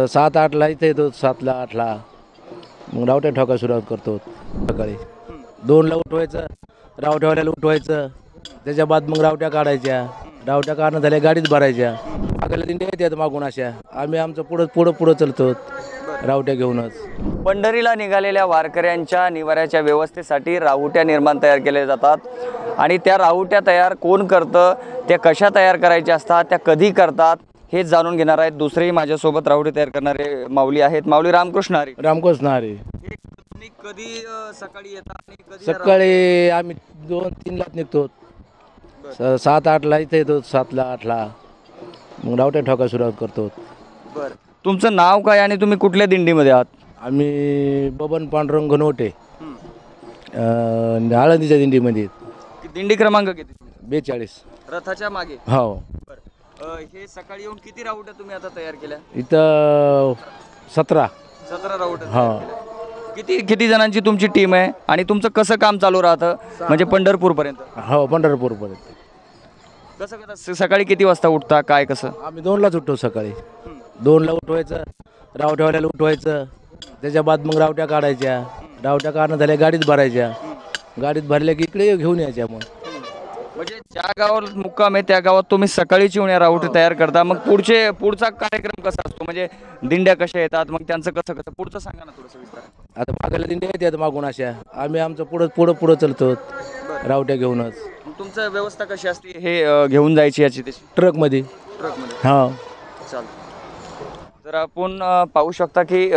7-8ला इथे येतो, 7ला 8ला मग रावट्या ठोका सुरुवात करतो. सकाळी 2ला उठवायचं, रावट्यावाल्याला उठवायचं, त्याच्या बाद मग रावट्या काढायच्या. रावट्या काढणं झाल्या गाडीत भरायच्या. मागायला दिंड्या येतात मागून अशा. आम्ही आमचं पुढं चालतो रावट्या घेऊनच. पंढरीला निघालेल्या वारकऱ्यांच्या निवाऱ्याच्या व्यवस्थेसाठी राहुट्या निर्माण तयार केल्या जातात आणि त्या राहुट्या तयार कोण करतं, त्या कशा तयार करायच्या असतात, त्या कधी करतात हेच जाणून घेणार आहेत. दुसरेही माझ्यासोबत राहुटे तयार करणारे माऊली आहेत. माऊली रामकृष्ण हरी. रामकृष्ण हरी. तुम्ही कधी सकाळी येतात आणि कधी सकाळी आम्ही 2-3ला निघतो, 7-8ला इथे येतो, 7ला 8ला मग रावट्या ठोका सुरुवात करतो. बरं, तुमचं नाव काय आणि तुम्ही कुठल्या दिंडीमध्ये आहात? आम्ही बबन पांडुरंग घनवटे, आळंदीच्या दिंडीमध्ये. दिंडी क्रमांक किती? 42. रथाच्या मागे. हो. हे सकाळी येऊन किती राहुट्या तुम्ही आता तयार केल्या? इथं 17 राहुट्या. हो. किती जणांची तुमची टीम आहे आणि तुमचं कसं काम चालू राहतं म्हणजे पंढरपूरपर्यंत? हो, पंढरपूरपर्यंत. कसं करता? सकाळी किती वाजता उठता, काय कसं? आम्ही 2लाच उठतो. सकाळी 2ला उठवायचं, रावट्यावाल्याला उठवायचं, त्याच्या बाद मग रावट्या काढायच्या. रावट्या काढणं झाल्या गाडीत भरायच्या. गाडीत भरल्या की इकडे घेऊन यायच्या. मग म्हणजे ज्या गावात मुक्काम आहे त्या गावात तुम्ही सकाळीच येऊन या राहुटे तयार करता. मग पुढचा कार्यक्रम कसा असतो, म्हणजे दिंड्या कशा येतात, मग त्यांचं कसं पुढचं सांगा ना थोडंसं विस्तार. आता मागायला दिंड्या येतात मागून अशा. आम्ही आमचं पुढं चालतो रावट्या घेऊनच. तुमचं व्यवस्था कशी असते हे घेऊन जायची याची त्याची? ट्रकमध्ये. हो. चालतं. तर आपण पाहू शकता की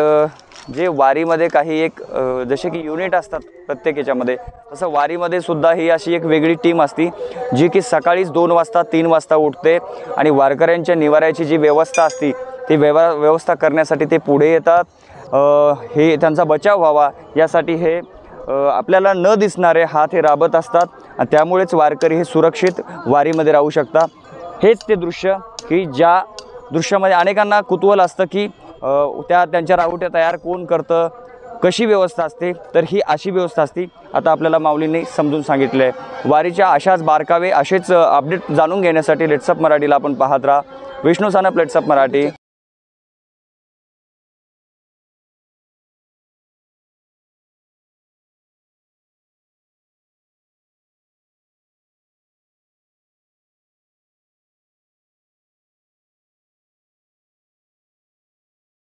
जे वारीमध्ये काही एक जसे की युनिट असतात प्रत्येक याच्यामध्ये, तसं वारीमध्ये सुद्धा ही अशी एक वेगळी टीम असती जी की सकाळीच 2 वाजता 3 वाजता उठते आणि वारकऱ्यांच्या निवाऱ्याची जी व्यवस्था असती ती व्यवस्था करण्यासाठी ते पुढे येतात. हे त्यांचा बचाव व्हावा यासाठी हे आपल्याला न दिसणारे हात हे राबत असतात आणि त्यामुळेच वारकरी हे सुरक्षित वारीमध्ये राहू शकतात. हेच ते दृश्य की ज्या दृश्यामध्ये अनेकांना कुतूहल असतं की त्यांच्या राहुट्या तयार कोण करतं, कशी व्यवस्था असते. तर ही अशी व्यवस्था असते. आता आपल्याला माऊलींनी समजून सांगितलं आहे. वारीच्या अशाच बारकावे असेच अपडेट जाणून घेण्यासाठी लेट्सअप मराठीला आपण पाहत राहा. विष्णू सानप, लेट्सअप मराठी.